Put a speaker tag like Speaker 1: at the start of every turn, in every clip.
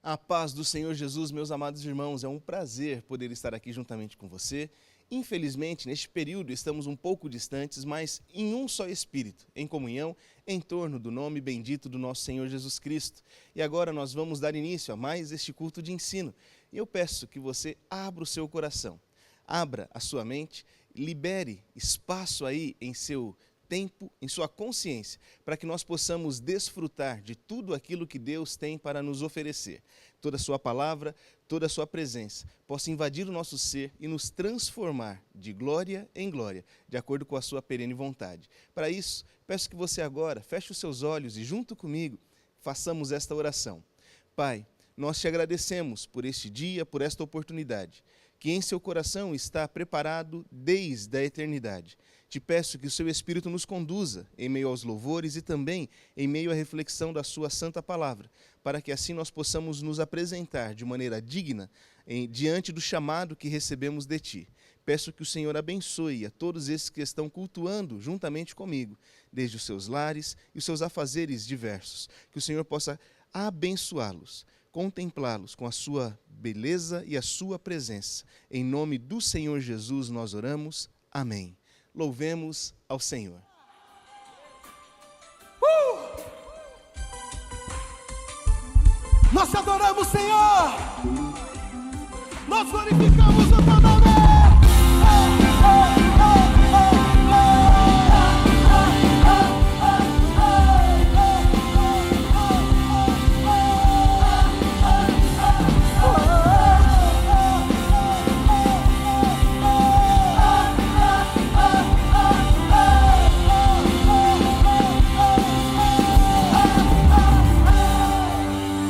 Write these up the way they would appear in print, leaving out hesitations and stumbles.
Speaker 1: A paz do Senhor Jesus, meus amados irmãos, é um prazer poder estar aqui juntamente com você. Infelizmente, neste período estamos um pouco distantes, mas em um só Espírito, em comunhão, em torno do nome bendito do nosso Senhor Jesus Cristo. E agora nós vamos dar início a mais este culto de ensino. E eu peço que você abra o seu coração, abra a sua mente, libere espaço aí em seu tempo, em sua consciência, para que nós possamos desfrutar de tudo aquilo que Deus tem para nos oferecer. Toda a sua palavra, toda a sua presença, possa invadir o nosso ser e nos transformar de glória em glória, de acordo com a sua perene vontade. Para isso, peço que você agora feche os seus olhos e junto comigo façamos esta oração. Pai, nós te agradecemos por este dia, por esta oportunidade, que em seu coração está preparado desde a eternidade. Te peço que o seu Espírito nos conduza em meio aos louvores e também em meio à reflexão da sua santa palavra, para que assim nós possamos nos apresentar de maneira digna diante do chamado que recebemos de ti. Peço que o Senhor abençoe a todos esses que estão cultuando juntamente comigo, desde os seus lares e os seus afazeres diversos. Que o Senhor possa abençoá-los, contemplá-los com a sua beleza e a sua presença. Em nome do Senhor Jesus nós oramos. Amém. Louvemos ao Senhor.
Speaker 2: Nós te adoramos, Senhor. Nós glorificamos o teu nome.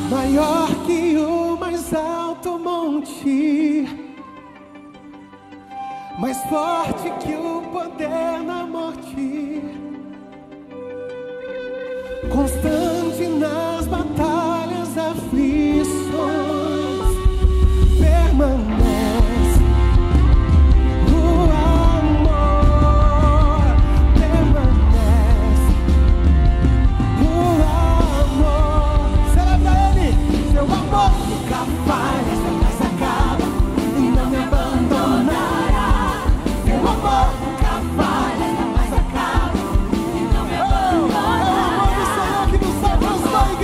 Speaker 2: Maior que o mais alto monte, mais forte que o poder na morte, constante nas batalhas, aflições, permanece o amor, permanece o amor. Celebra Ele, seu amor nunca falha, jamais acaba e não me abandonará. Seu amor nunca falha, jamais acaba e não me abandonará. É o amor do Senhor que nos alcançou.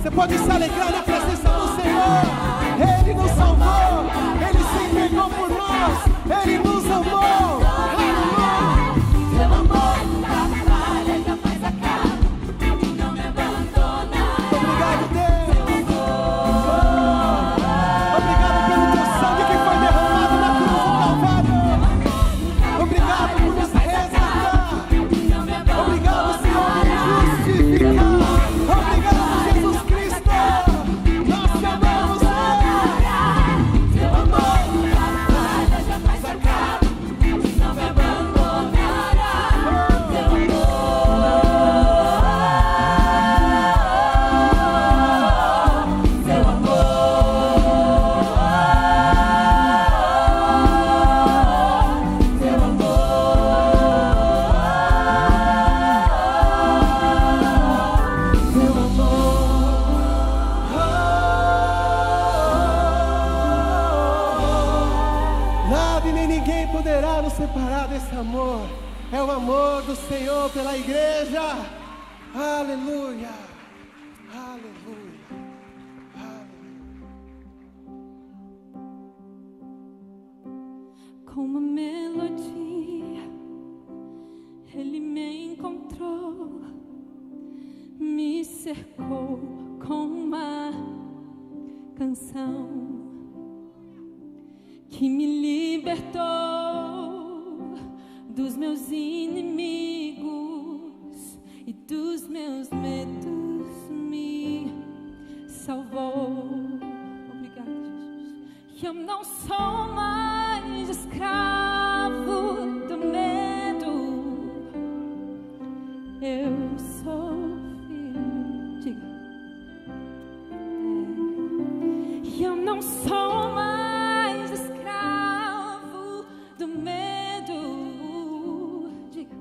Speaker 2: Você pode se alegrar na presença do Senhor. Ele nos salvou, Ele se entregou por nós, Ele nos amou. Aleluia.
Speaker 3: Seu amor nunca falha, jamais acaba, não me abandona.
Speaker 2: Obrigado, Deus. Obrigado pelo teu sangue que foi derramado na cruz do Calvário. Obrigado por nos resgatar. Obrigado, Senhor, por nos justificar. Obrigado, Jesus Cristo. Nós te amamos, Senhor.
Speaker 3: Seu amor nunca falha, jamais acaba, não me abandonará. Seu amor, seu amor, seu
Speaker 2: Nada e nem ninguém poderá nos separar desse amor. É o amor do Senhor pela igreja. Aleluia. Aleluia. Aleluia.
Speaker 3: Com uma melodia, Ele me encontrou, me cercou com uma canção que me libertou dos meus inimigos e dos meus medos, me salvou. Obrigada, Jesus. Eu não sou mais escravo do medo, eu sou filho. Diga. Eu não sou mais escravo do medo. Diga.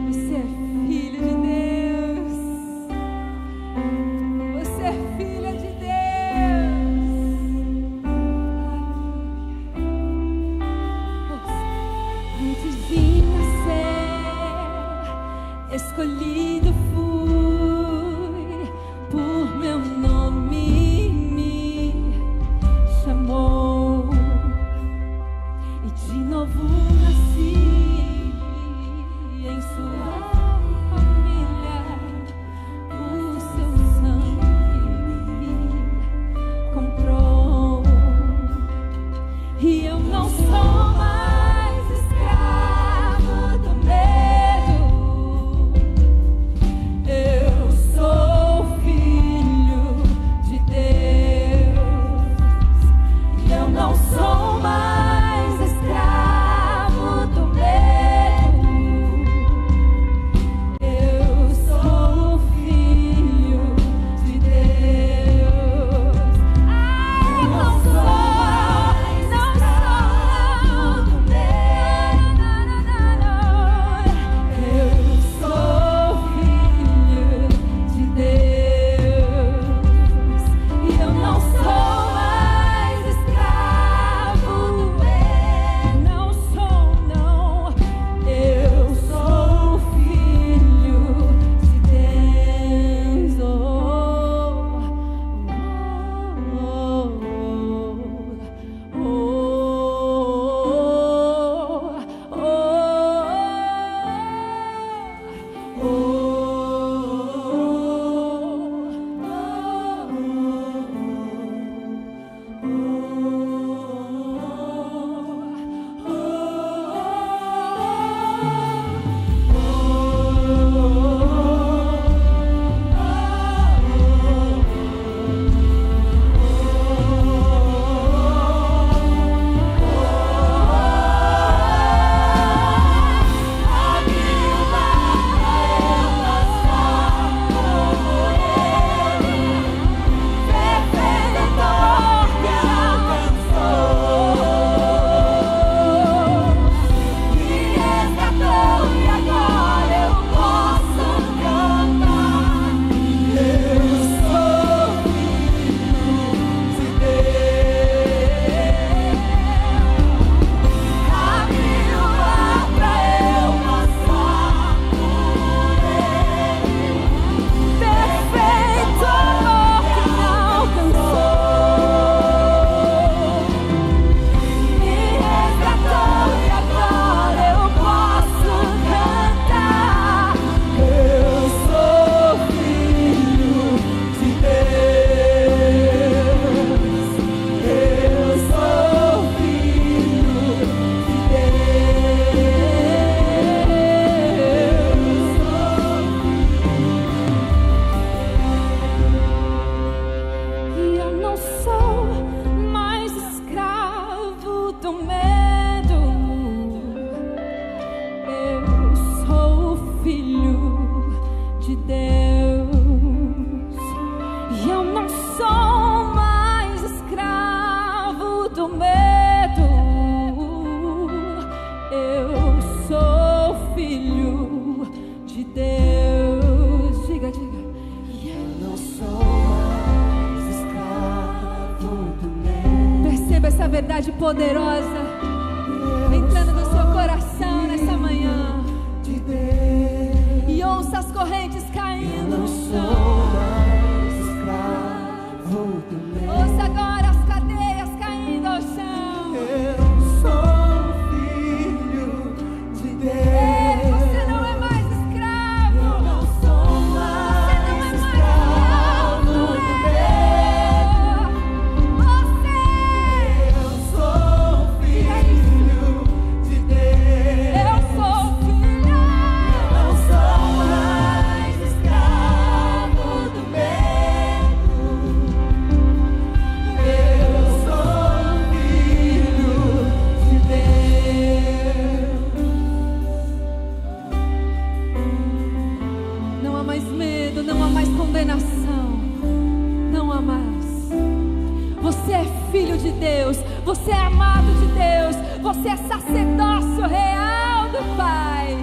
Speaker 3: Você é filho de Deus. Você é filha de Deus. Antes de nascer, escolhido fui, por meu nome me chamou, e de novo nasci em sua família. O seu sangue me comprou, e eu não sou mais escravo do medo. Eu sou filho de Deus. E eu não sou mais escravo do medo. Eu sou filho de Deus. Eu não sou do medo. Eu sou filho de Deus. E eu não sou mais escravo. Não sou, não. Eu sou filho de Deus. verdade poderosa entrando no seu coração nessa manhã.
Speaker 2: de Deus.
Speaker 3: E ouça as correntes caindo
Speaker 2: Não
Speaker 3: no
Speaker 2: sou
Speaker 3: chão.
Speaker 2: mais escravo do medo.
Speaker 3: Ouça agora as cadeias caindo ao chão.
Speaker 2: Eu sou filho de
Speaker 3: Ei,
Speaker 2: Deus.
Speaker 3: você não é mais escravo.
Speaker 2: Eu não sou mais escravo do medo. Eu sou filho de Deus.
Speaker 3: Eu sou filho.
Speaker 2: Não sou mais escravo do medo. Eu sou filho de Deus.
Speaker 3: Não há mais medo, não há mais condenação. Não há mais. Você é filho de Deus. Você é amado de Deus. Você é sacerdócio real do Pai.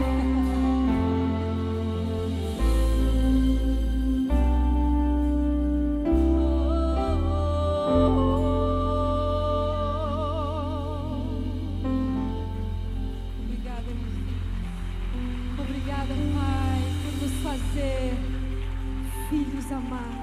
Speaker 3: Obrigada, Jesus. Obrigada, Pai, por nos fazer filhos amados.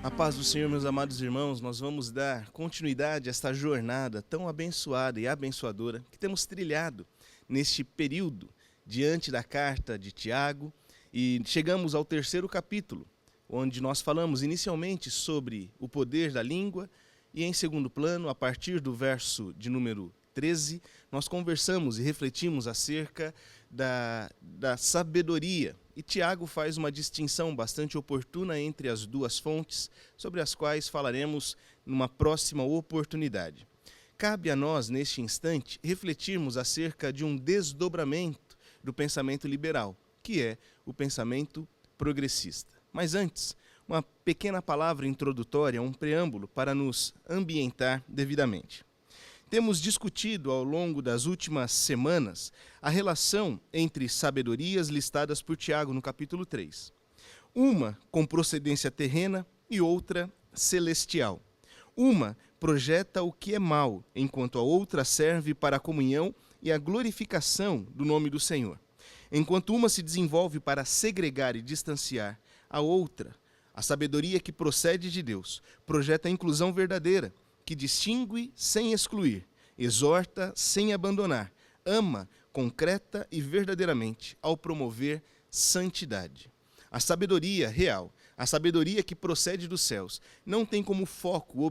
Speaker 1: A paz do Senhor, meus amados irmãos, nós vamos dar continuidade a esta jornada tão abençoada e abençoadora que temos trilhado neste período diante da carta de Tiago, e chegamos ao 3º capítulo, onde nós falamos inicialmente sobre o poder da língua e, em segundo plano, a partir do verso de número 13, nós conversamos e refletimos acerca da sabedoria. E Tiago faz uma distinção bastante oportuna entre as duas fontes, sobre as quais falaremos numa próxima oportunidade. Cabe a nós, neste instante, refletirmos acerca de um desdobramento do pensamento liberal, que é o pensamento progressista. Mas antes, uma pequena palavra introdutória, um preâmbulo para nos ambientar devidamente. Temos discutido ao longo das últimas semanas a relação entre sabedorias listadas por Tiago no capítulo 3. Uma com procedência terrena e outra celestial. Uma projeta o que é mal, enquanto a outra serve para a comunhão e a glorificação do nome do Senhor. Enquanto uma se desenvolve para segregar e distanciar, a outra, a sabedoria que procede de Deus, projeta a inclusão verdadeira, que distingue sem excluir, exorta sem abandonar, ama concreta e verdadeiramente ao promover santidade. A sabedoria real, a sabedoria que procede dos céus, não tem como foco o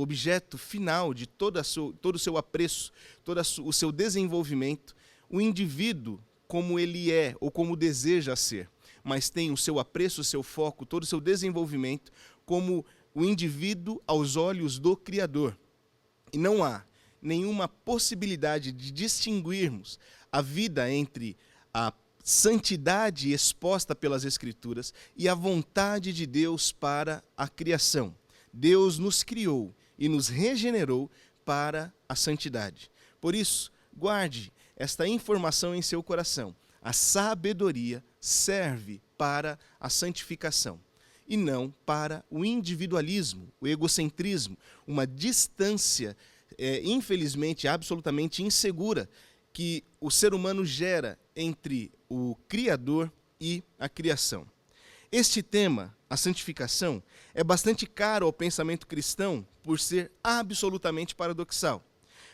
Speaker 1: objeto final de todo o seu apreço, todo o seu desenvolvimento, o indivíduo como ele é ou como deseja ser, mas tem o seu apreço, o seu foco, todo o seu desenvolvimento como o indivíduo aos olhos do Criador. E não há nenhuma possibilidade de distinguirmos a vida entre a santidade exposta pelas Escrituras e a vontade de Deus para a criação. Deus nos criou e nos regenerou para a santidade. Por isso, guarde esta informação em seu coração. A sabedoria serve para a santificação e não para o individualismo, o egocentrismo, uma distância, infelizmente, absolutamente insegura que o ser humano gera entre o Criador e a criação. Este tema, a santificação, é bastante caro ao pensamento cristão por ser absolutamente paradoxal.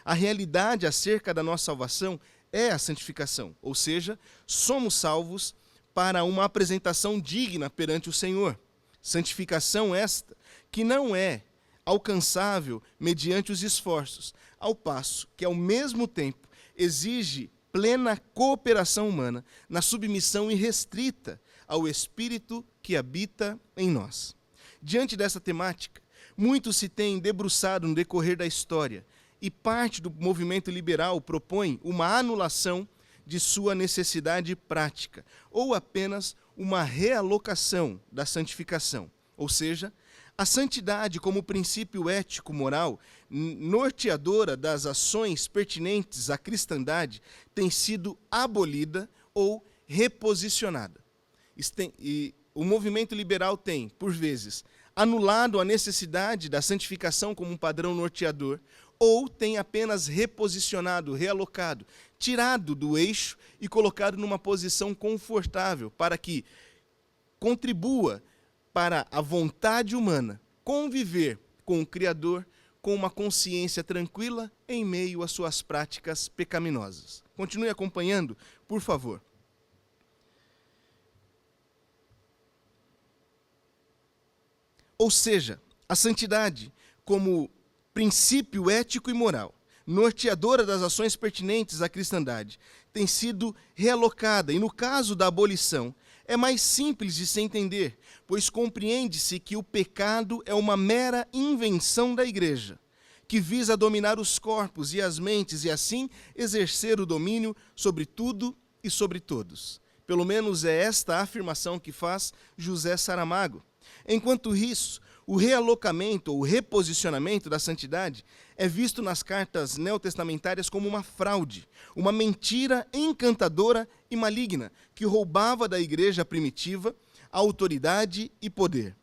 Speaker 1: A realidade acerca da nossa salvação é a santificação, ou seja, somos salvos para uma apresentação digna perante o Senhor. Santificação esta que não é alcançável mediante os esforços, ao passo que, ao mesmo tempo, exige plena cooperação humana na submissão irrestrita ao Espírito que habita em nós. Diante dessa temática, muito se tem debruçado no decorrer da história, e parte do movimento liberal propõe uma anulação de sua necessidade prática, ou apenas uma realocação da santificação, ou seja, a santidade como princípio ético-moral, norteadora das ações pertinentes à cristandade, tem sido abolida ou reposicionada. E o movimento liberal tem, por vezes, anulado a necessidade da santificação como um padrão norteador, ou tem apenas reposicionado, realocado, tirado do eixo e colocado numa posição confortável para que contribua para a vontade humana conviver com o Criador com uma consciência tranquila em meio às suas práticas pecaminosas. Continue acompanhando, por favor. Ou seja, a santidade, como princípio ético e moral, norteadora das ações pertinentes à cristandade, tem sido realocada, e no caso da abolição, é mais simples de se entender, pois compreende-se que o pecado é uma mera invenção da igreja, que visa dominar os corpos e as mentes e assim exercer o domínio sobre tudo e sobre todos. Pelo menos é esta a afirmação que faz José Saramago. Enquanto isso, o realocamento ou reposicionamento da santidade é visto nas cartas neotestamentárias como uma fraude, uma mentira encantadora e maligna que roubava da igreja primitiva autoridade e poder.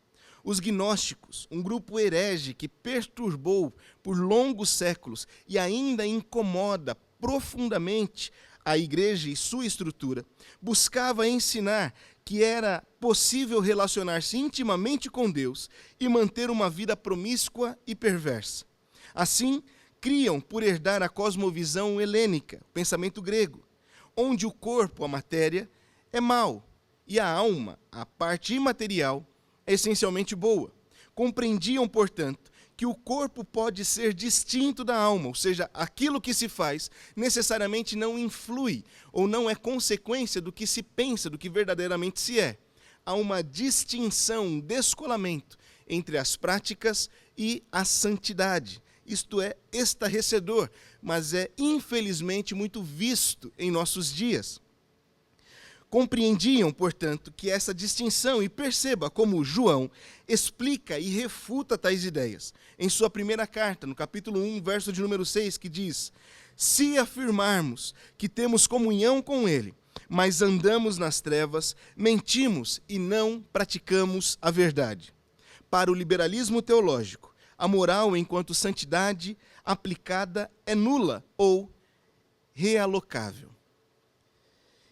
Speaker 1: Os gnósticos, um grupo herege que perturbou por longos séculos e ainda incomoda profundamente a igreja e sua estrutura, buscava ensinar que era possível relacionar-se intimamente com Deus e manter uma vida promíscua e perversa. Assim, criam por herdar a cosmovisão helênica, pensamento grego, onde o corpo, a matéria, é mau e a alma, a parte imaterial, é essencialmente boa. Compreendiam, portanto, que o corpo pode ser distinto da alma, ou seja, aquilo que se faz necessariamente não influi ou não é consequência do que se pensa, do que verdadeiramente se é. Há uma distinção, um descolamento entre as práticas e a santidade. Isto é estarrecedor, mas é infelizmente muito visto em nossos dias. Compreendiam, portanto, que essa distinção, e perceba como João explica e refuta tais ideias. Em sua primeira carta, no capítulo 1, verso de número 6, que diz: se afirmarmos que temos comunhão com ele, mas andamos nas trevas, mentimos e não praticamos a verdade. Para o liberalismo teológico, a moral enquanto santidade aplicada é nula ou realocável.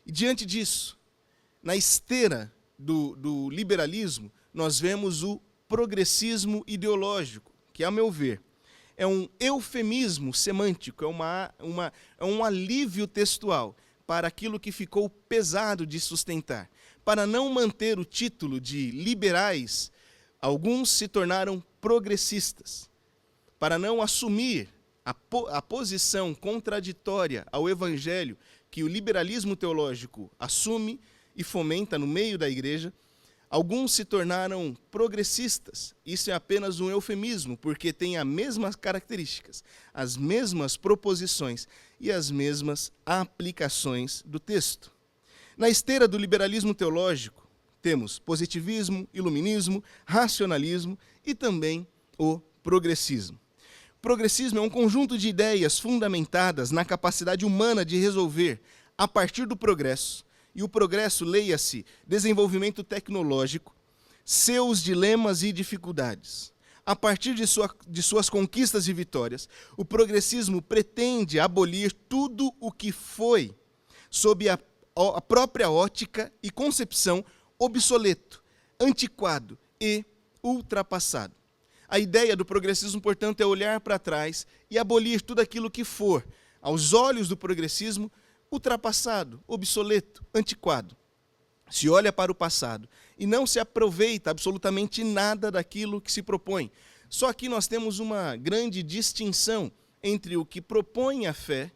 Speaker 1: E diante disso, na esteira do liberalismo, nós vemos o progressismo ideológico, que, a meu ver, é um eufemismo semântico, é um alívio textual para aquilo que ficou pesado de sustentar. Para não manter o título de liberais, alguns se tornaram progressistas. Para não assumir a posição contraditória ao evangelho que o liberalismo teológico assume e fomenta no meio da igreja, alguns se tornaram progressistas. Isso é apenas um eufemismo, porque tem as mesmas características, as mesmas proposições e as mesmas aplicações do texto. Na esteira do liberalismo teológico, temos positivismo, iluminismo, racionalismo e também o progressismo. Progressismo é um conjunto de ideias fundamentadas na capacidade humana de resolver a partir do progresso, e o progresso, leia-se, desenvolvimento tecnológico, seus dilemas e dificuldades. A partir de suas conquistas e vitórias, o progressismo pretende abolir tudo o que foi, sob a própria ótica e concepção, obsoleto, antiquado e ultrapassado. A ideia do progressismo, portanto, é olhar para trás e abolir tudo aquilo que for, aos olhos do progressismo, ultrapassado, obsoleto, antiquado. Se olha para o passado e não se aproveita absolutamente nada daquilo que se propõe. Só que nós temos uma grande distinção entre o que propõe a fé,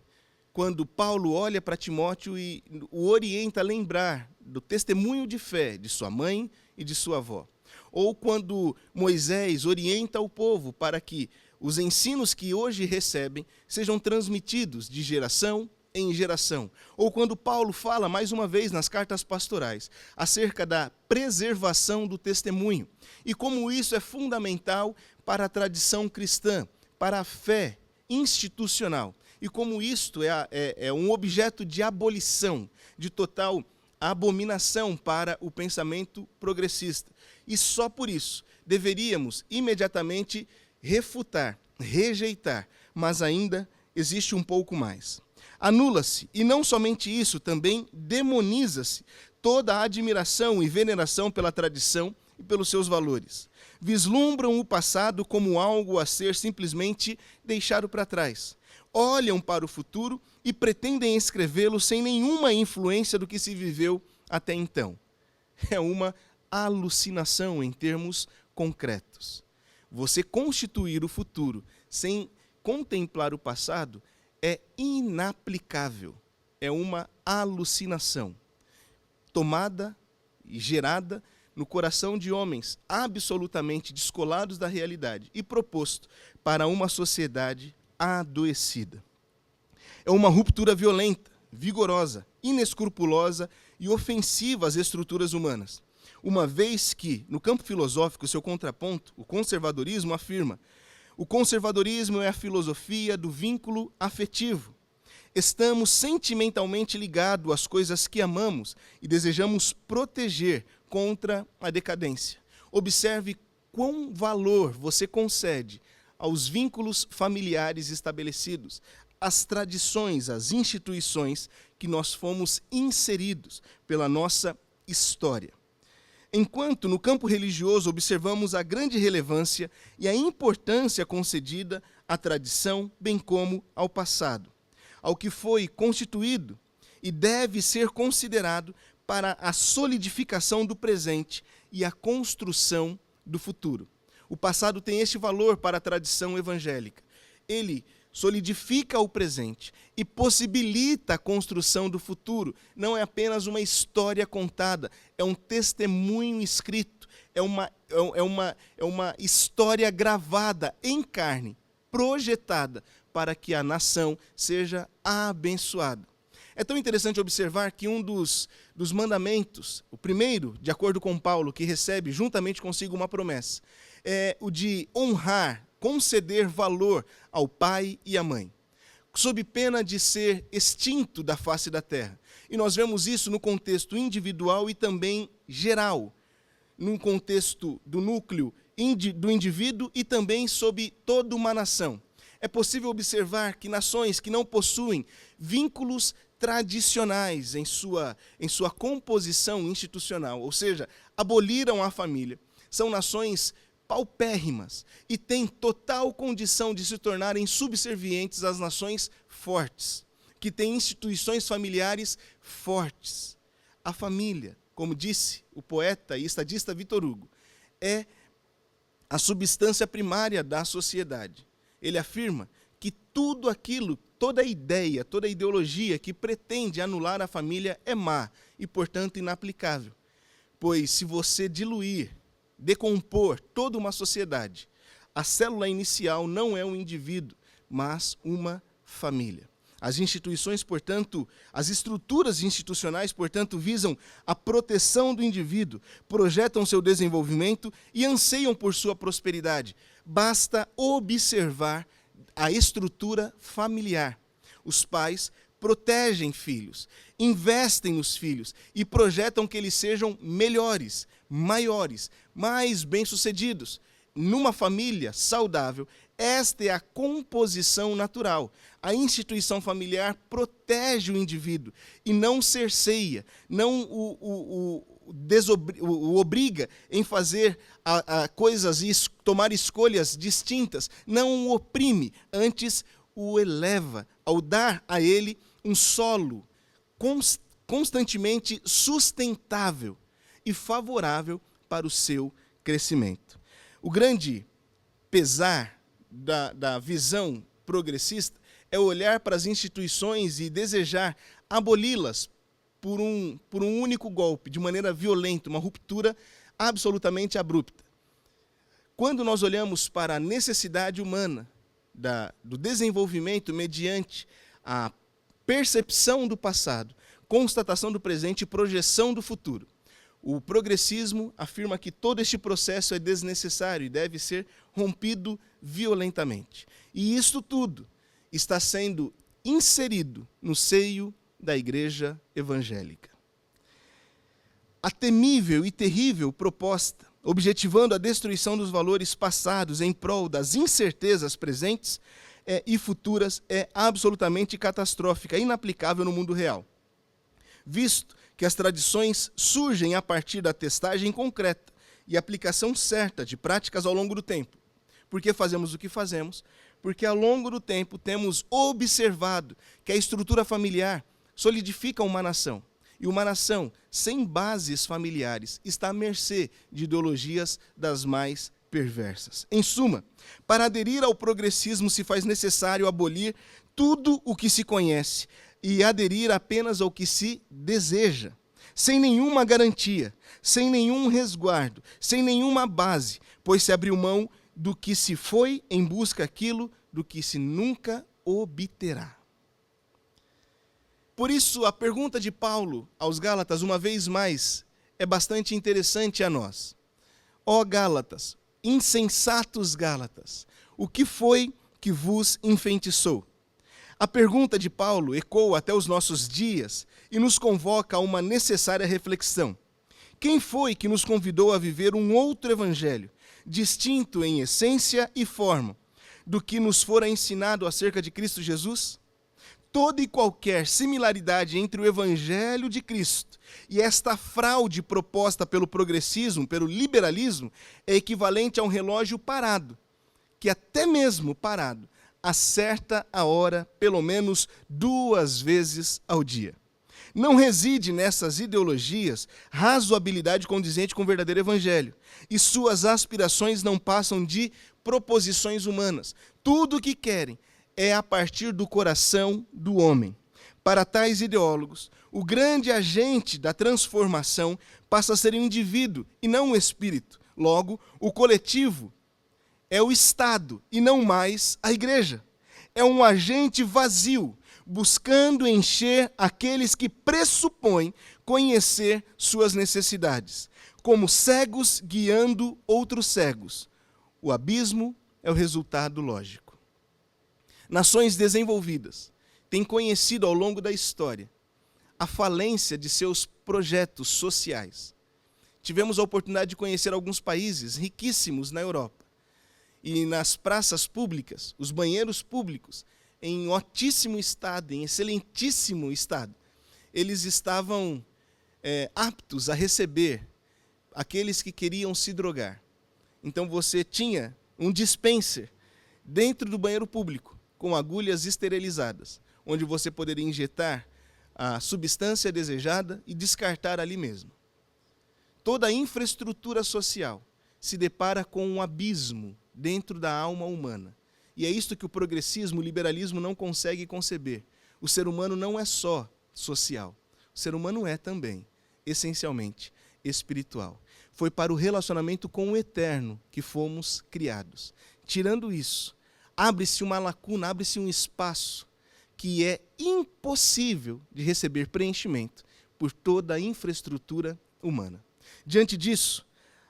Speaker 1: quando Paulo olha para Timóteo e o orienta a lembrar do testemunho de fé de sua mãe e de sua avó. Ou quando Moisés orienta o povo para que os ensinos que hoje recebem sejam transmitidos de geração em geração. Ou quando Paulo fala, mais uma vez, nas cartas pastorais, acerca da preservação do testemunho. E como isso é fundamental para a tradição cristã, para a fé institucional. E como isto é um objeto de abolição, de total abominação para o pensamento progressista. E só por isso deveríamos imediatamente refutar, rejeitar, mas ainda existe um pouco mais. Anula-se, e não somente isso, também demoniza-se toda a admiração e veneração pela tradição e pelos seus valores. Vislumbram o passado como algo a ser simplesmente deixado para trás. Olham para o futuro e pretendem escrevê-lo sem nenhuma influência do que se viveu até então. É uma alucinação em termos concretos. Você constituir o futuro sem contemplar o passado é inaplicável. É uma alucinação tomada e gerada no coração de homens absolutamente descolados da realidade e proposto para uma sociedade adoecida. É uma ruptura violenta, vigorosa, inescrupulosa e ofensiva às estruturas humanas. Uma vez que, no campo filosófico, seu contraponto, o conservadorismo, afirma: o conservadorismo é a filosofia do vínculo afetivo. Estamos sentimentalmente ligados às coisas que amamos e desejamos proteger contra a decadência. Observe quão valor você concede aos vínculos familiares estabelecidos, às tradições, às instituições que nós fomos inseridos pela nossa história. Enquanto no campo religioso observamos a grande relevância e a importância concedida à tradição, bem como ao passado, ao que foi constituído e deve ser considerado para a solidificação do presente e a construção do futuro. O passado tem este valor para a tradição evangélica. Ele solidifica o presente e possibilita a construção do futuro. Não é apenas uma história contada, é um testemunho escrito, é uma história gravada em carne, projetada para que a nação seja abençoada. É tão interessante observar que um dos mandamentos, o primeiro, de acordo com Paulo, que recebe juntamente consigo uma promessa, é o de honrar, conceder valor ao pai e à mãe, sob pena de ser extinto da face da terra. E nós vemos isso no contexto individual e também geral, no contexto do núcleo do indivíduo e também sob toda uma nação. É possível observar que nações que não possuem vínculos tradicionais em sua composição institucional, ou seja, aboliram a família, são nações paupérrimas e têm total condição de se tornarem subservientes às nações fortes, que têm instituições familiares fortes. A família, como disse o poeta e estadista Victor Hugo, é a substância primária da sociedade. Ele afirma que tudo aquilo, toda ideia, toda ideologia que pretende anular a família é má e, portanto, inaplicável. Pois se você diluir, decompor toda uma sociedade, a célula inicial não é um indivíduo, mas uma família. As instituições, portanto, as estruturas institucionais, portanto, visam a proteção do indivíduo, projetam seu desenvolvimento e anseiam por sua prosperidade. Basta observar a estrutura familiar. Os pais protegem filhos, investem nos filhos e projetam que eles sejam melhores, maiores, mais bem-sucedidos. Numa família saudável, esta é a composição natural. A instituição familiar protege o indivíduo e não cerceia, não o obriga em fazer coisas e tomar escolhas distintas, não o oprime, antes o eleva, ao dar a ele um solo constantemente sustentável e favorável para o seu crescimento. O grande pesar da visão progressista é olhar para as instituições e desejar aboli-las por um único golpe, de maneira violenta, uma ruptura absolutamente abrupta. Quando nós olhamos para a necessidade humana do desenvolvimento mediante a percepção do passado, constatação do presente e projeção do futuro, o progressismo afirma que todo este processo é desnecessário e deve ser rompido violentamente. E isto tudo está sendo inserido no seio da Igreja evangélica. A temível e terrível proposta objetivando a destruição dos valores passados em prol das incertezas presentes e futuras, é absolutamente catastrófica, inaplicável no mundo real, visto que as tradições surgem a partir da testagem concreta e aplicação certa de práticas ao longo do tempo. Por que fazemos o que fazemos? Porque ao longo do tempo temos observado que a estrutura familiar solidifica uma nação. E uma nação sem bases familiares está à mercê de ideologias das mais perversas. Em suma, para aderir ao progressismo se faz necessário abolir tudo o que se conhece e aderir apenas ao que se deseja, sem nenhuma garantia, sem nenhum resguardo, sem nenhuma base, pois se abriu mão do que se foi em busca daquilo do que se nunca obterá. Por isso, a pergunta de Paulo aos Gálatas, uma vez mais, é bastante interessante a nós. Ó Gálatas, insensatos Gálatas, o que foi que vos enfeitiçou? A pergunta de Paulo ecoa até os nossos dias e nos convoca a uma necessária reflexão. Quem foi que nos convidou a viver um outro evangelho, distinto em essência e forma, do que nos fora ensinado acerca de Cristo Jesus? Toda e qualquer similaridade entre o evangelho de Cristo e esta fraude proposta pelo progressismo, pelo liberalismo, é equivalente a um relógio parado, que até mesmo parado, acerta a hora pelo menos 2 vezes ao dia. Não reside nessas ideologias razoabilidade condizente com o verdadeiro evangelho, e suas aspirações não passam de proposições humanas. Tudo o que querem é a partir do coração do homem. Para tais ideólogos, o grande agente da transformação passa a ser o indivíduo e não o espírito. Logo, o coletivo é o Estado e não mais a igreja. É um agente vazio, buscando encher aqueles que pressupõem conhecer suas necessidades, como cegos guiando outros cegos. O abismo é o resultado lógico. Nações desenvolvidas têm conhecido ao longo da história a falência de seus projetos sociais. Tivemos a oportunidade de conhecer alguns países riquíssimos na Europa. E nas praças públicas, os banheiros públicos, em ótimo estado, em excelentíssimo estado, eles estavam aptos a receber aqueles que queriam se drogar. Então você tinha um dispenser dentro do banheiro público, com agulhas esterilizadas, onde você poderia injetar a substância desejada e descartar ali mesmo. Toda a infraestrutura social se depara com um abismo dentro da alma humana. E é isto que o progressismo, o liberalismo não consegue conceber. O ser humano não é só social. O ser humano é também, essencialmente, espiritual. Foi para o relacionamento com o eterno que fomos criados. Tirando isso, abre-se uma lacuna, abre-se um espaço que é impossível de receber preenchimento por toda a infraestrutura humana. Diante disso,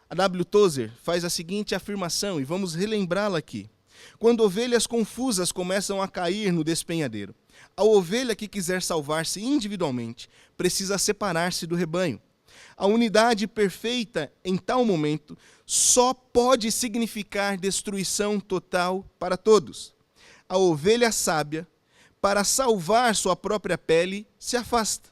Speaker 1: a W. Tozer faz a seguinte afirmação, e vamos relembrá-la aqui. Quando ovelhas confusas começam a cair no despenhadeiro, a ovelha que quiser salvar-se individualmente precisa separar-se do rebanho. A unidade perfeita, em tal momento, só pode significar destruição total para todos. A ovelha sábia, para salvar sua própria pele, se afasta.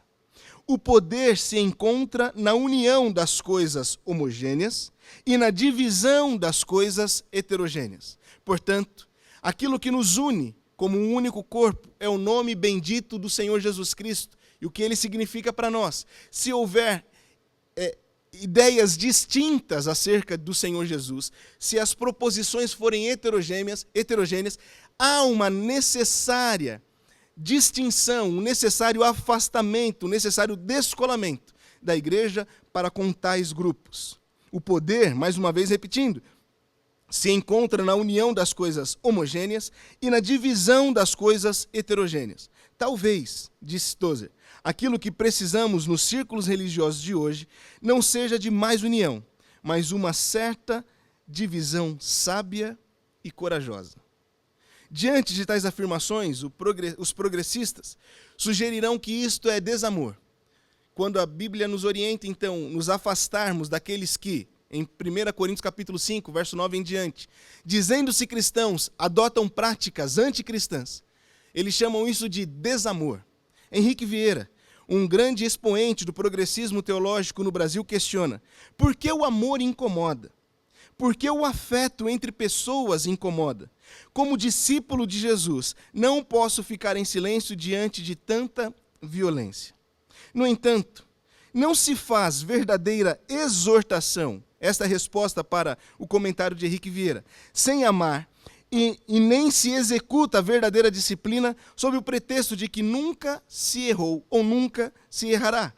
Speaker 1: O poder se encontra na união das coisas homogêneas e na divisão das coisas heterogêneas. Portanto, aquilo que nos une como um único corpo é o nome bendito do Senhor Jesus Cristo e o que ele significa para nós. Se houver ideias distintas acerca do Senhor Jesus, se as proposições forem heterogêneas, há uma necessária distinção, um necessário afastamento, um necessário descolamento da igreja para com tais grupos. O poder, mais uma vez repetindo, se encontra na união das coisas homogêneas e na divisão das coisas heterogêneas. Talvez, disse Tozer, aquilo que precisamos nos círculos religiosos de hoje não seja de mais união, mas uma certa divisão sábia e corajosa. Diante de tais afirmações, os progressistas sugerirão que isto é desamor. Quando a Bíblia nos orienta, então, nos afastarmos daqueles que em 1 Coríntios capítulo 5, verso 9 em diante, dizendo-se cristãos, adotam práticas anticristãs. Eles chamam isso de desamor. Henrique Vieira, um grande expoente do progressismo teológico no Brasil, questiona: por que o amor incomoda? Por que o afeto entre pessoas incomoda? Como discípulo de Jesus, não posso ficar em silêncio diante de tanta violência. No entanto, não se faz verdadeira exortação, esta é a resposta para o comentário de Henrique Vieira, sem amar, e nem se executa a verdadeira disciplina sob o pretexto de que nunca se errou ou nunca se errará.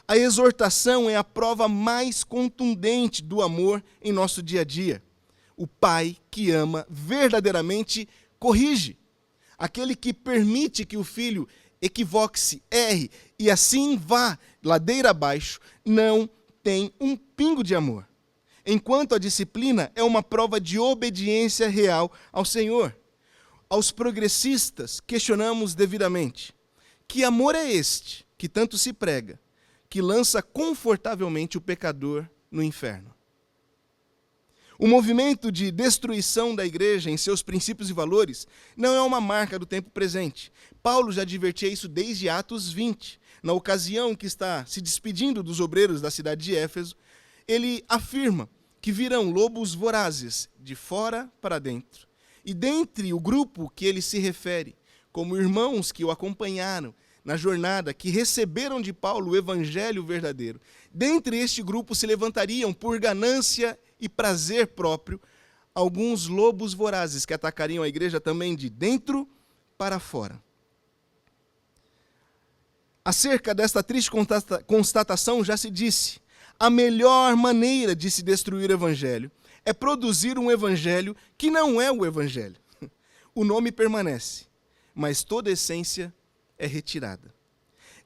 Speaker 1: A exortação é a prova mais contundente do amor em nosso dia a dia. O pai que ama verdadeiramente corrige. Aquele que permite que o filho equivoque-se, erre e assim vá ladeira abaixo, não tem um pingo de amor. Enquanto a disciplina é uma prova de obediência real ao Senhor. Aos progressistas questionamos devidamente: que amor é este que tanto se prega, que lança confortavelmente o pecador no inferno? O movimento de destruição da igreja em seus princípios e valores não é uma marca do tempo presente. Paulo já advertia isso desde Atos 20. Na ocasião que está se despedindo dos obreiros da cidade de Éfeso, ele afirma que virão lobos vorazes de fora para dentro. E dentre o grupo que ele se refere, como irmãos que o acompanharam na jornada, que receberam de Paulo o evangelho verdadeiro, dentre este grupo se levantariam, por ganância e prazer próprio, alguns lobos vorazes que atacariam a igreja também de dentro para fora. Acerca desta triste constatação já se disse: a melhor maneira de se destruir o evangelho é produzir um evangelho que não é o evangelho. O nome permanece, mas toda a essência é retirada.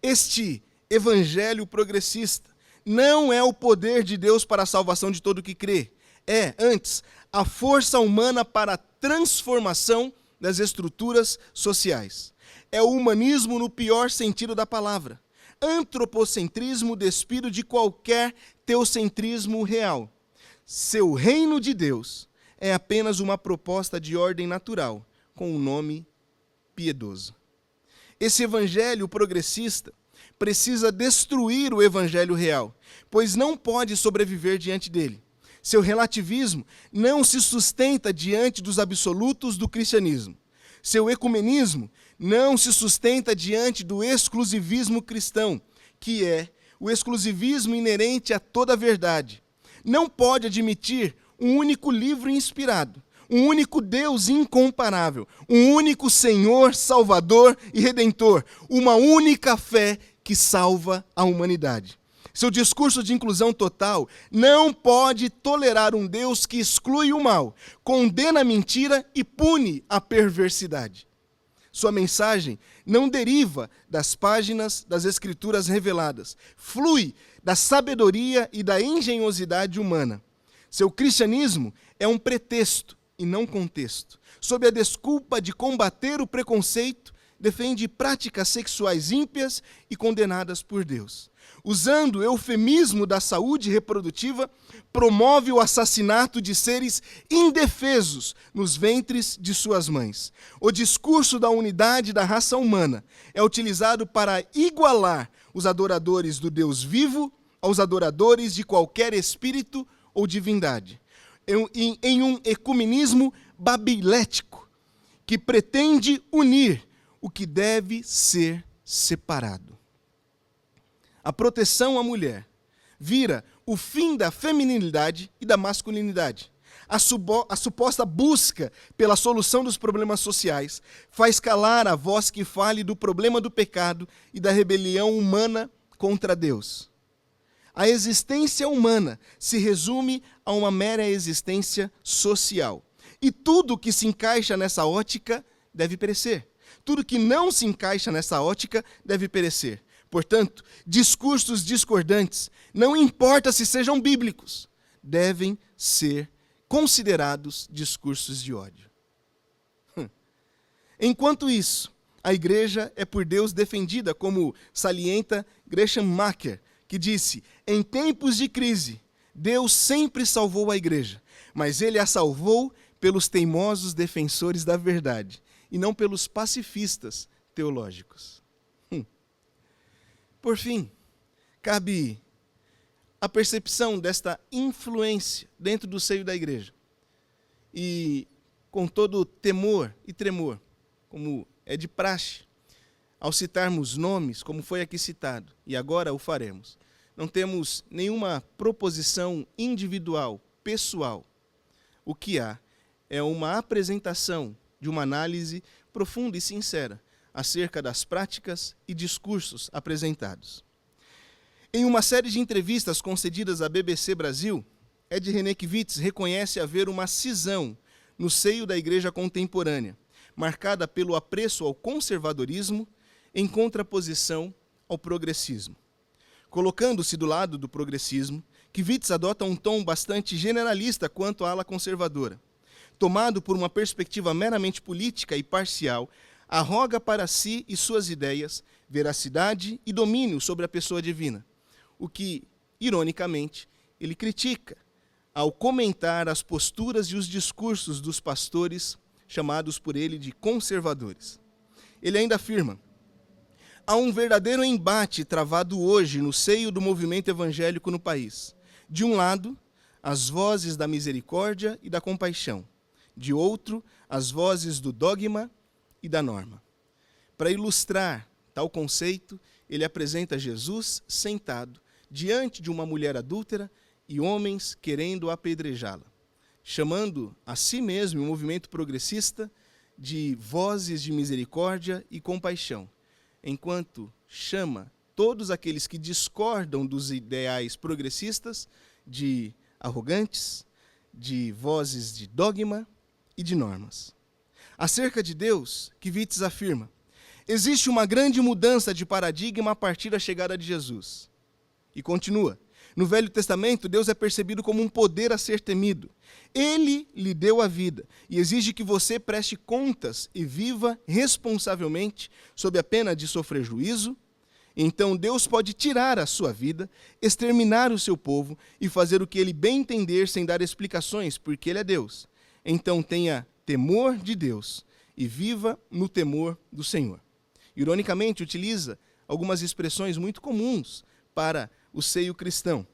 Speaker 1: Este evangelho progressista não é o poder de Deus para a salvação de todo o que crê. É, antes, a força humana para a transformação das estruturas sociais. É o humanismo no pior sentido da palavra. Antropocentrismo despido de qualquer teocentrismo real. Seu reino de Deus é apenas uma proposta de ordem natural, com um nome piedoso. Esse evangelho progressista precisa destruir o evangelho real, pois não pode sobreviver diante dele. Seu relativismo não se sustenta diante dos absolutos do cristianismo. Seu ecumenismo não se sustenta diante do exclusivismo cristão, que é o exclusivismo inerente a toda a verdade. Não pode admitir um único livro inspirado, um único Deus incomparável, um único Senhor, Salvador e Redentor, uma única fé que salva a humanidade. Seu discurso de inclusão total não pode tolerar um Deus que exclui o mal, condena a mentira e pune a perversidade. Sua mensagem não deriva das páginas das Escrituras reveladas, flui da sabedoria e da engenhosidade humana. Seu cristianismo é um pretexto e não contexto. Sob a desculpa de combater o preconceito, defende práticas sexuais ímpias e condenadas por Deus. Usando o eufemismo da saúde reprodutiva, promove o assassinato de seres indefesos nos ventres de suas mães. O discurso da unidade da raça humana é utilizado para igualar os adoradores do Deus vivo aos adoradores de qualquer espírito ou divindade, em um ecumenismo babilético que pretende unir o que deve ser separado. A proteção à mulher vira o fim da feminilidade e da masculinidade. A suposta busca pela solução dos problemas sociais faz calar a voz que fale do problema do pecado e da rebelião humana contra Deus. A existência humana se resume a uma mera existência social. E tudo que se encaixa nessa ótica deve perecer. Tudo que não se encaixa nessa ótica deve perecer. Portanto, discursos discordantes, não importa se sejam bíblicos, devem ser considerados discursos de ódio. Enquanto isso, a igreja é por Deus defendida, como salienta Gresham Macher, que disse: em tempos de crise, Deus sempre salvou a igreja, mas ele a salvou pelos teimosos defensores da verdade e não pelos pacifistas teológicos. Por fim, cabe a percepção desta influência dentro do seio da igreja. E com todo temor e tremor, como é de praxe, ao citarmos nomes, como foi aqui citado, e agora o faremos, não temos nenhuma proposição individual, pessoal. O que há é uma apresentação de uma análise profunda e sincera acerca das práticas e discursos apresentados. Em uma série de entrevistas concedidas à BBC Brasil, Ed Renekiewicz reconhece haver uma cisão no seio da igreja contemporânea, marcada pelo apreço ao conservadorismo em contraposição ao progressismo. Colocando-se do lado do progressismo, Kiewicz adota um tom bastante generalista quanto à ala conservadora. Tomado por uma perspectiva meramente política e parcial, arroga para si e suas ideias veracidade e domínio sobre a pessoa divina, o que, ironicamente, ele critica ao comentar as posturas e os discursos dos pastores chamados por ele de conservadores. Ele ainda afirma: há um verdadeiro embate travado hoje no seio do movimento evangélico no país. De um lado, as vozes da misericórdia e da compaixão. De outro, as vozes do dogma e da norma. Para ilustrar tal conceito, ele apresenta Jesus sentado diante de uma mulher adúltera e homens querendo apedrejá-la, chamando a si mesmo o movimento progressista de vozes de misericórdia e compaixão, enquanto chama todos aqueles que discordam dos ideais progressistas de arrogantes, de vozes de dogma e de normas. Acerca de Deus, Kiewicz afirma: existe uma grande mudança de paradigma a partir da chegada de Jesus. E continua: no Velho Testamento, Deus é percebido como um poder a ser temido. Ele lhe deu a vida e exige que você preste contas e viva responsavelmente sob a pena de sofrer juízo. Então Deus pode tirar a sua vida, exterminar o seu povo e fazer o que ele bem entender sem dar explicações, porque ele é Deus. Então tenha temor de Deus e viva no temor do Senhor. Ironicamente, utiliza algumas expressões muito comuns para o seio cristão.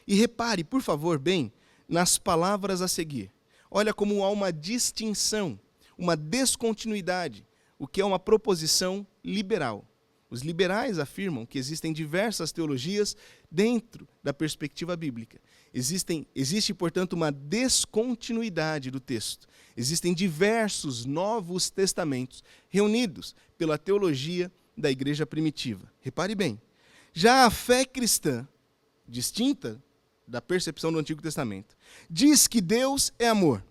Speaker 1: E repare, por favor, bem, nas palavras a seguir. Olha como há uma distinção, uma descontinuidade, o que é uma proposição liberal. Os liberais afirmam que existem diversas teologias dentro da perspectiva bíblica. Existe, portanto, uma descontinuidade do texto. Existem diversos novos testamentos reunidos pela teologia da igreja primitiva. Repare bem, já a fé cristã, distinta da percepção do Antigo Testamento, diz que Deus é amor.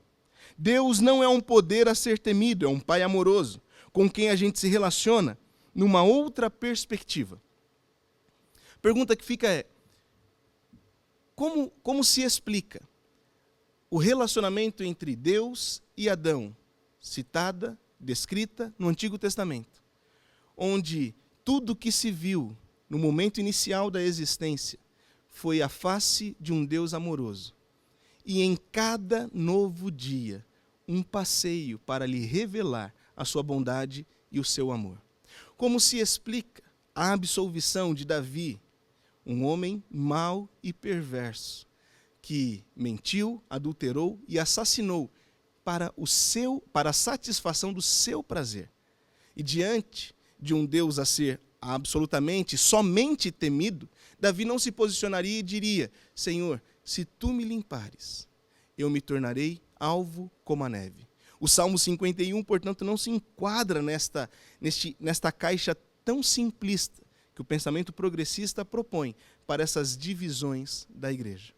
Speaker 1: Deus não é um poder a ser temido, é um pai amoroso, com quem a gente se relaciona numa outra perspectiva. A pergunta que fica é: como se explica o relacionamento entre Deus e Adão, citada, descrita no Antigo Testamento, onde tudo que se viu no momento inicial da existência foi a face de um Deus amoroso, e em cada novo dia, um passeio para lhe revelar a sua bondade e o seu amor? Como se explica a absolvição de Davi, um homem mau e perverso, que mentiu, adulterou e assassinou para a satisfação do seu prazer? E diante de um Deus a ser absolutamente, somente temido, Davi não se posicionaria e diria: Senhor, se tu me limpares, eu me tornarei alvo como a neve. O Salmo 51, portanto, não se enquadra nesta caixa tão simplista que o pensamento progressista propõe para essas divisões da igreja.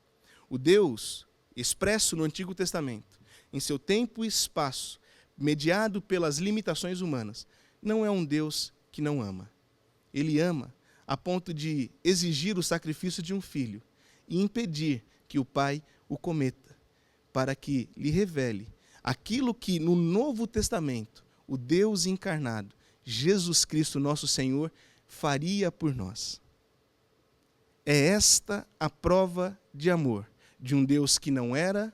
Speaker 1: O Deus expresso no Antigo Testamento, em seu tempo e espaço, mediado pelas limitações humanas, não é um Deus que não ama. Ele ama a ponto de exigir o sacrifício de um filho e impedir que o pai o cometa, para que lhe revele aquilo que no Novo Testamento o Deus encarnado, Jesus Cristo nosso Senhor, faria por nós. É esta a prova de amor, de um Deus que não era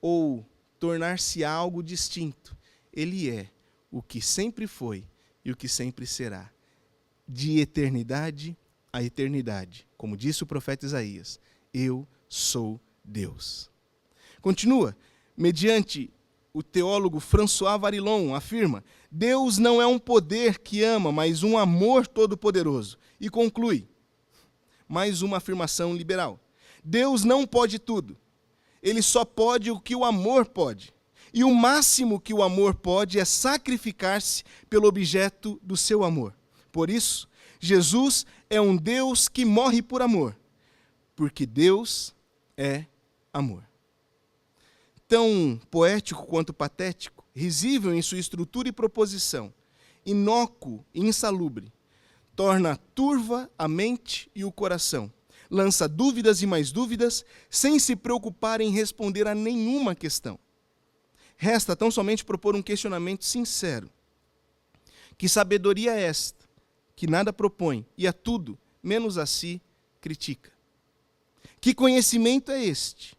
Speaker 1: ou tornar-se algo distinto. Ele é o que sempre foi e o que sempre será, de eternidade a eternidade. Como disse o profeta Isaías, eu sou Deus. Continua, mediante o teólogo François Varillon afirma, Deus não é um poder que ama, mas um amor todo-poderoso. E conclui, mais uma afirmação liberal. Deus não pode tudo. Ele só pode o que o amor pode. E o máximo que o amor pode é sacrificar-se pelo objeto do seu amor. Por isso, Jesus é um Deus que morre por amor, porque Deus é amor. Tão poético quanto patético, risível em sua estrutura e proposição, inócuo e insalubre, torna turva a mente e o coração, lança dúvidas e mais dúvidas, sem se preocupar em responder a nenhuma questão. Resta tão somente propor um questionamento sincero. Que sabedoria é esta, que nada propõe e a tudo, menos a si, critica? Que conhecimento é este,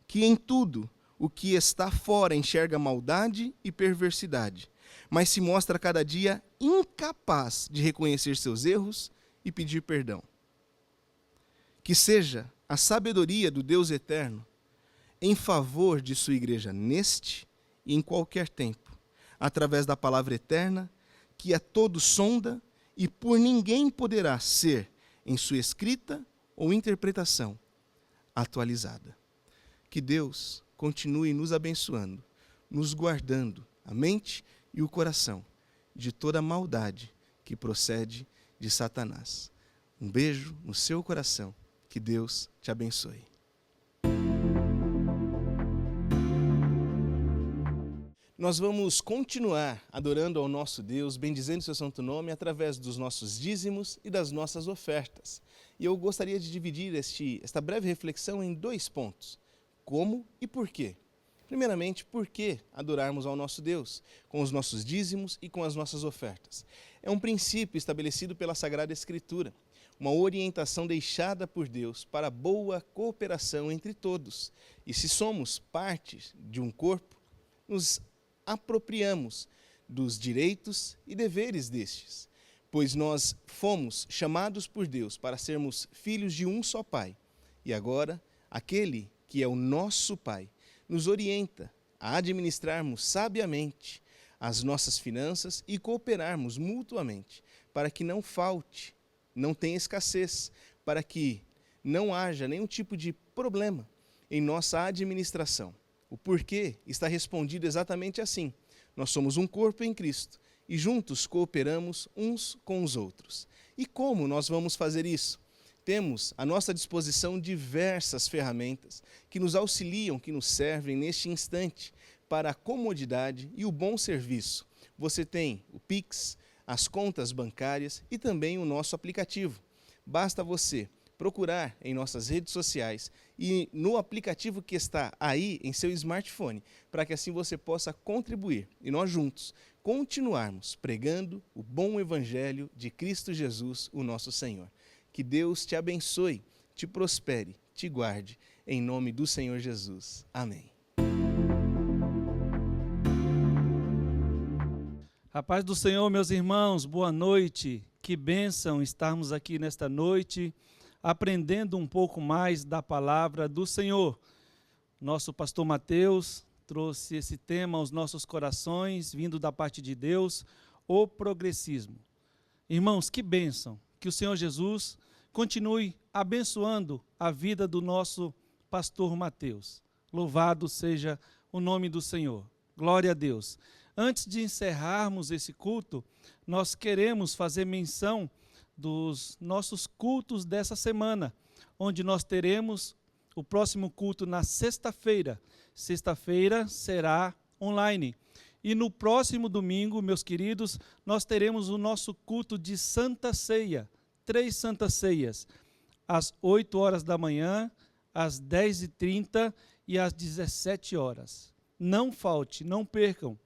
Speaker 1: que em tudo o que está fora enxerga maldade e perversidade, mas se mostra cada dia incapaz de reconhecer seus erros e pedir perdão? Que seja a sabedoria do Deus eterno em favor de sua igreja neste e em qualquer tempo, através da palavra eterna, que a todo sonda e por ninguém poderá ser, em sua escrita ou interpretação, atualizada. Que Deus continue nos abençoando, nos guardando a mente e o coração de toda maldade que procede de Satanás. Um beijo no seu coração. Que Deus te abençoe. Nós vamos continuar adorando ao nosso Deus, bendizendo seu santo nome através dos nossos dízimos e das nossas ofertas. E eu gostaria de dividir esta breve reflexão em 2 pontos. Como e por quê? Primeiramente, por que adorarmos ao nosso Deus com os nossos dízimos e com as nossas ofertas? É um princípio estabelecido pela Sagrada Escritura, uma orientação deixada por Deus para a boa cooperação entre todos. E se somos parte de um corpo, nos apropriamos dos direitos e deveres destes, pois nós fomos chamados por Deus para sermos filhos de um só Pai. E agora, aquele que é o nosso Pai, nos orienta a administrarmos sabiamente as nossas finanças e cooperarmos mutuamente, para que não falte, não tenha escassez, para que não haja nenhum tipo de problema em nossa administração. O porquê está respondido exatamente assim. Nós somos um corpo em Cristo e juntos cooperamos uns com os outros. E como nós vamos fazer isso? Temos à nossa disposição diversas ferramentas que nos auxiliam, que nos servem neste instante para a comodidade e o bom serviço. Você tem o Pix, as contas bancárias e também o nosso aplicativo. Basta você procurar em nossas redes sociais e no aplicativo que está aí em seu smartphone, para que assim você possa contribuir e nós juntos continuarmos pregando o bom evangelho de Cristo Jesus, o nosso Senhor. Que Deus te abençoe, te prospere, te guarde, em nome do Senhor Jesus. Amém.
Speaker 4: A paz do Senhor, meus irmãos, boa noite. Que bênção estarmos aqui nesta noite, aprendendo um pouco mais da palavra do Senhor. Nosso pastor Mateus trouxe esse tema aos nossos corações, vindo da parte de Deus, o progressismo. Irmãos, que bênção, que o Senhor Jesus continue abençoando a vida do nosso pastor Mateus. Louvado seja o nome do Senhor. Glória a Deus. Antes de encerrarmos esse culto, nós queremos fazer menção dos nossos cultos dessa semana, onde nós teremos o próximo culto na sexta-feira. Sexta-feira será online. E no próximo domingo, meus queridos, nós teremos o nosso culto de Santa Ceia. 3 Santas Ceias, às 8 horas da manhã, às 10h30 e às 17 horas. Não falte, não percam.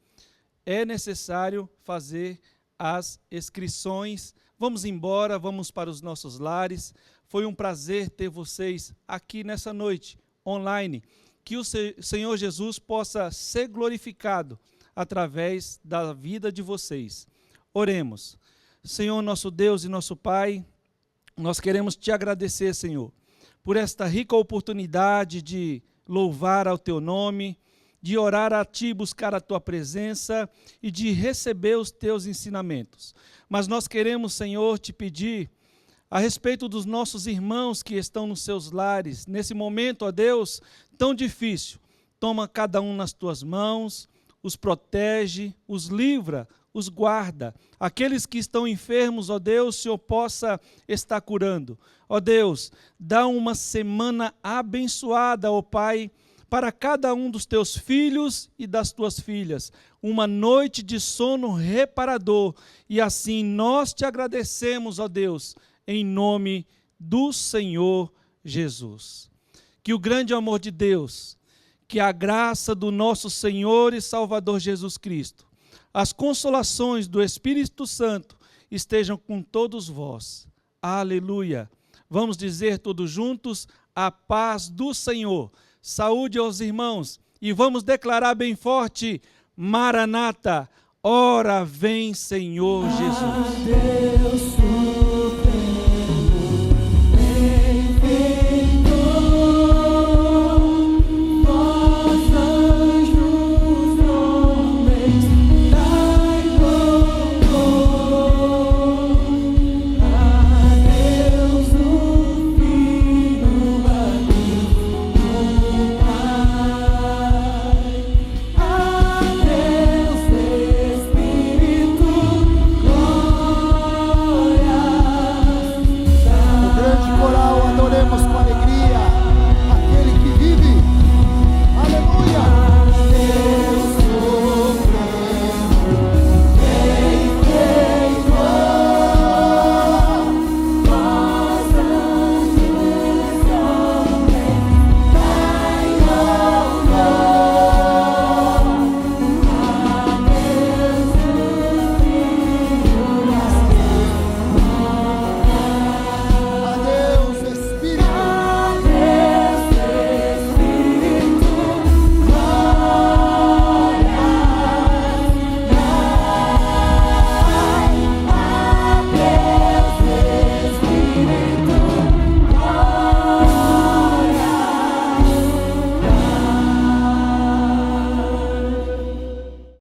Speaker 4: É necessário fazer as inscrições. Vamos embora, vamos para os nossos lares. Foi um prazer ter vocês aqui nessa noite. online, que o Senhor Jesus possa ser glorificado através da vida de vocês. Oremos. Senhor, nosso Deus e nosso Pai, nós queremos te agradecer, Senhor, por esta rica oportunidade de louvar ao teu nome, de orar a ti, buscar a tua presença e de receber os teus ensinamentos. Mas nós queremos, Senhor, te pedir a respeito dos nossos irmãos que estão nos seus lares, nesse momento, ó Deus, tão difícil. Toma cada um nas tuas mãos, os protege, os livra, os guarda. Aqueles que estão enfermos, ó Deus, o Senhor possa estar curando. Ó Deus, dá uma semana abençoada, ó Pai, para cada um dos teus filhos e das tuas filhas, uma noite de sono reparador. E assim nós te agradecemos, ó Deus, em nome do Senhor Jesus. Que o grande amor de Deus, que a graça do nosso Senhor e Salvador Jesus Cristo, as consolações do Espírito Santo estejam com todos vós. Aleluia. Vamos dizer todos juntos, a paz do Senhor. Saúde aos irmãos e vamos declarar bem forte, Maranata, ora vem Senhor Jesus.